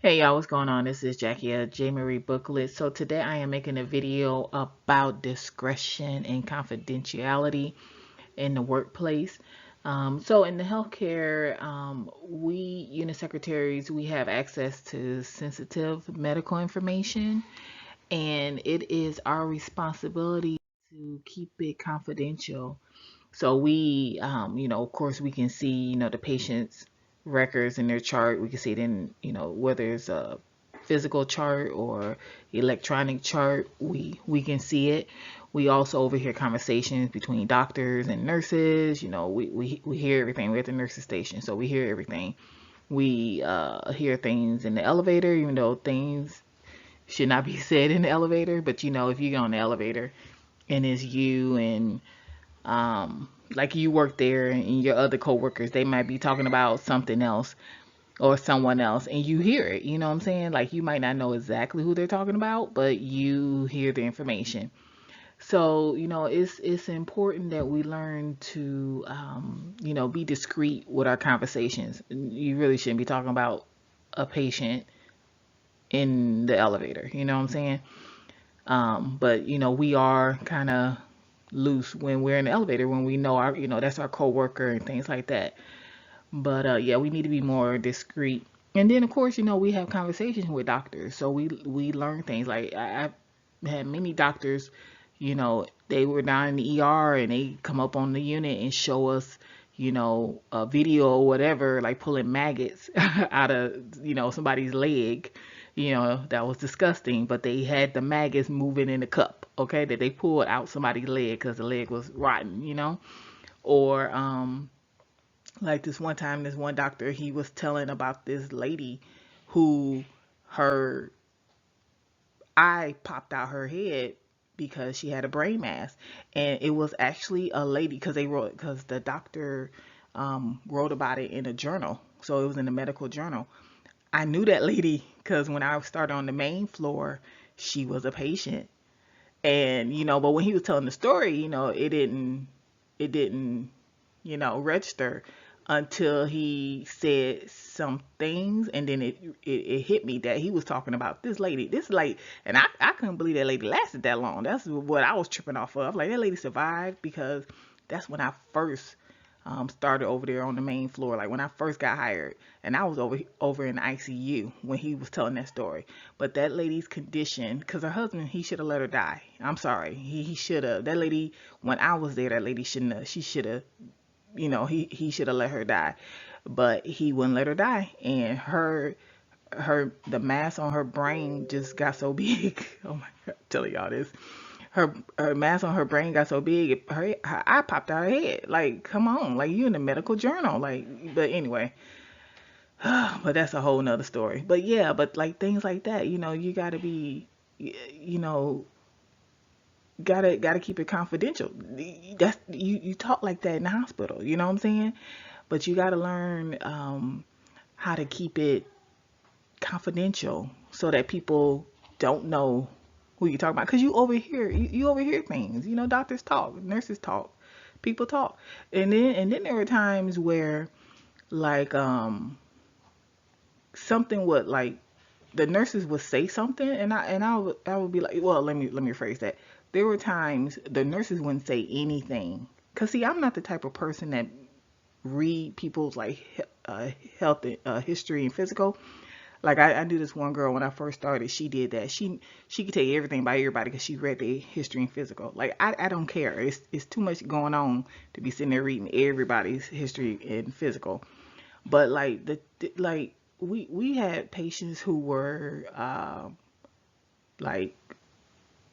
Hey y'all, what's going on? This is Jackie at J. Marie Booklet. So today I am making a video about discretion and confidentiality in the workplace. So in the healthcare, we unit secretaries, we have access to sensitive medical information, and it is our responsibility to keep it confidential. So of course, we can see, the patient's records in their chart. We can see it in, whether it's a physical chart or electronic chart. We can see it. We also overhear conversations between doctors and nurses. We hear everything. We're at the nurses station, so we hear everything. We hear things in the elevator, even though things should not be said in the elevator. But if you get on the elevator and it's you and like you work there and your other coworkers, they might be talking about something else or someone else and you hear it, you know what I'm saying? Like you might not know exactly who they're talking about, but you hear the information. So, it's important that we learn to be discreet with our conversations. You really shouldn't be talking about a patient in the elevator, you know what I'm saying? But we are kind of loose when we're in the elevator when we know our that's our coworker and things like that. But yeah, we need to be more discreet. And then of course, we have conversations with doctors, so we learn things. Like I've had many doctors, they were down in the ER and they come up on the unit and show us, a video or whatever, like pulling maggots out of, somebody's leg. That was disgusting, but they had the maggots moving in the cup, okay, that they pulled out somebody's leg because the leg was rotten. Or like this one time, this one doctor, he was telling about this lady who her eye popped out her head because she had a brain mass, and it was actually a lady because the doctor wrote about it in a journal, so it was in a medical journal. I knew that lady because when I started on the main floor, she was a patient, and but when he was telling the story, it didn't register until he said some things, and then it hit me that he was talking about this lady, and I couldn't believe that lady lasted that long. That's what I was tripping off of. Like, that lady survived because that's when I first started over there on the main floor, like when I first got hired, and I was over in ICU when he was telling that story. But that lady's condition, because her husband, he should have let her die. I'm sorry, he should have. That lady, when I was there, that lady shouldn't have. She should have, he should have let her die, but he wouldn't let her die, and the mass on her brain just got so big. Oh my God, I'm telling y'all this. Her mass on her brain got so big, her eye popped out her head. Like, come on, like, you in the medical journal, like. But anyway, but that's a whole nother story. But yeah, but like things like that, you gotta be, you know, gotta keep it confidential. That's you talk like that in the hospital, you know what I'm saying? But you gotta learn how to keep it confidential so that people don't know who you're talking about, because you overhear things. Doctors talk, nurses talk, people talk. And then there were times where, like, something would, like, the nurses would say something, and I would be like, well, let me rephrase that. There were times the nurses wouldn't say anything, because see, I'm not the type of person that read people's, like, health history and physical. Like, I knew this one girl when I first started. She did that. She could tell you everything about everybody because she read their history and physical. Like, I don't care. It's too much going on to be sitting there reading everybody's history and physical. But like like we had patients who were like,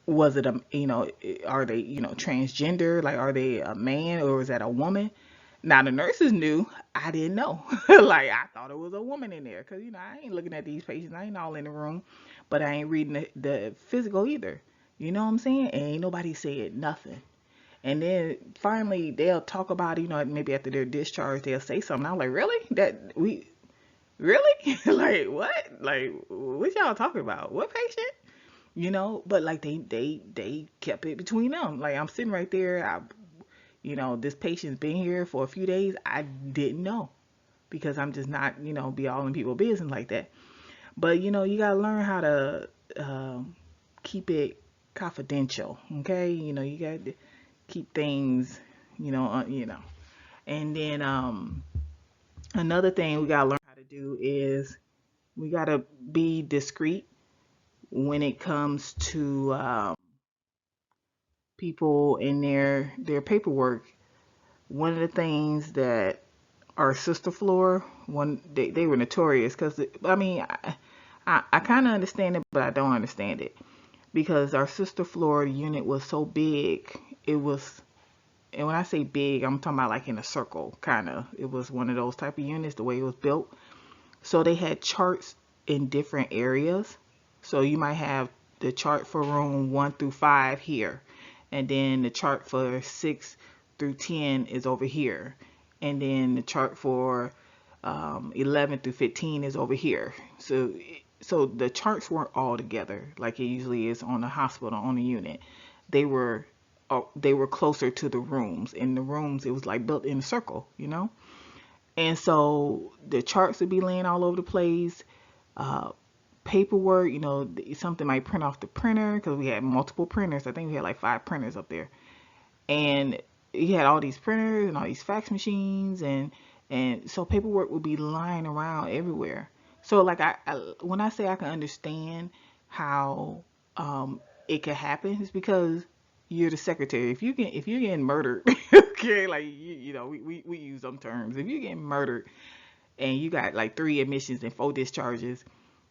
was it a, are they, transgender? Like, are they a man or is that a woman? Now the nurses knew. I didn't know. Like, I thought it was a woman in there because I ain't looking at these patients. I ain't all in the room, but I ain't reading the physical either. You know what I'm saying? And ain't nobody said nothing. And then finally they'll talk about it, maybe after their discharge they'll say something. I'm like, really? That we really? Like, what? Like, what y'all talking about? What patient? But like they kept it between them. Like, I'm sitting right there. This patient's been here for a few days. I didn't know because I'm just not, be all in people's business like that. But you know, you gotta learn how to keep it confidential. Okay, you know, you got to keep things, you know. And then another thing we gotta learn how to do is we gotta be discreet when it comes to people in their paperwork. One of the things that our sister floor, they were notorious because I mean I kind of understand it, but I don't understand it because our sister floor unit was so big. It was, and when I say big, I'm talking about like in a circle, kind of. It was one of those type of units, the way it was built. So they had charts in different areas. So you might have the chart for room 1 through 5 here, and then the chart for 6 through 10 is over here, and then the chart for 11 through 15 is over here. So the charts weren't all together like it usually is on a hospital on a unit. They were they were closer to the rooms. In the rooms, it was like built in a circle, you know. And so the charts would be laying all over the place. Uh, Paperwork, you know, something might print off the printer because we had multiple printers. I think we had like 5 printers up there, and you had all these printers and all these fax machines, and so paperwork would be lying around everywhere. So like when I say I can understand how it could happen, it's because you're the secretary. If you're getting murdered, okay, like you know we use them terms. If you're getting murdered and you got like 3 admissions and 4 discharges,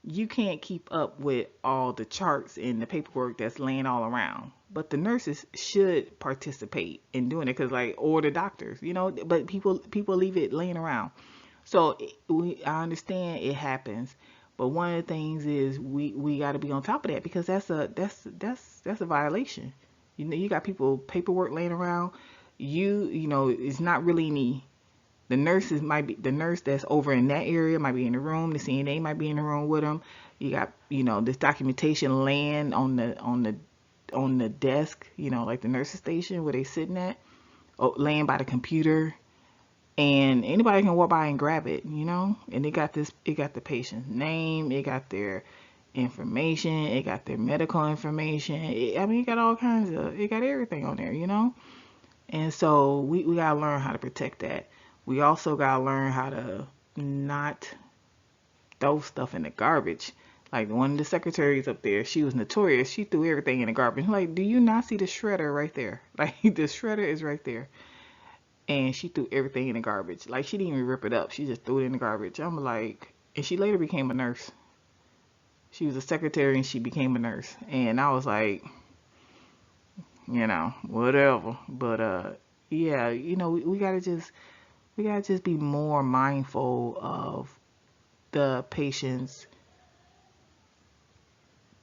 you can't keep up with all the charts and the paperwork that's laying all around. But the nurses should participate in doing it, because like, or the doctors, you know. But people leave it laying around. So I understand it happens, but one of the things is we got to be on top of that, because that's a violation. You know, you got people paperwork laying around. You know, it's not really any. The nurses might be, the nurse that's over in that area might be in the room. The CNA might be in the room with them. You got, you know, this documentation laying on the desk, you know, like the nurse's station where they sitting at, laying by the computer, and anybody can walk by and grab it, you know. And it got the patient's name, it got their information, it got their medical information. I mean, it got all kinds of, it got everything on there, you know. And so we gotta learn how to protect that. We also gotta learn how to not throw stuff in the garbage. Like one of the secretaries up there, she was notorious. She threw everything in the garbage. Like, do you not see the shredder right there? Like, the shredder is right there. And she threw everything in the garbage. Like, she didn't even rip it up. She just threw it in the garbage. I'm like, and she later became a nurse. She was a secretary and she became a nurse. And I was like, you know, whatever. But yeah, you know, we gotta just be more mindful of the patient's,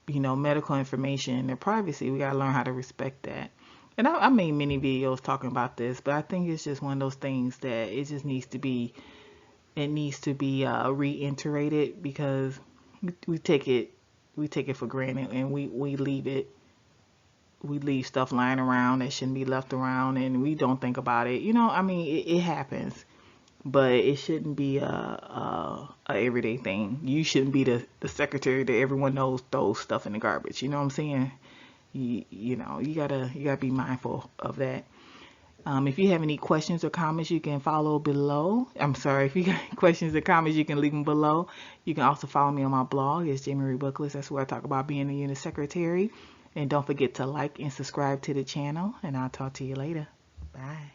you know, medical information and their privacy. We gotta learn how to respect that. And I made many videos talking about this, but I think it's just one of those things that it just needs to be, reiterated, because we take it for granted, and we leave stuff lying around that shouldn't be left around, and we don't think about it. You know, I mean, it happens, but it shouldn't be a everyday thing. You shouldn't be the secretary that everyone knows throws stuff in the garbage. You know what I'm saying? You know, you gotta be mindful of that. If you have any questions or comments, you can follow below. I'm sorry, if you got questions or comments, you can leave them below. You can also follow me on my blog. It's Jamie Marie Booklets. That's where I talk about being a unit secretary. And don't forget to like and subscribe to the channel. And I'll talk to you later. Bye.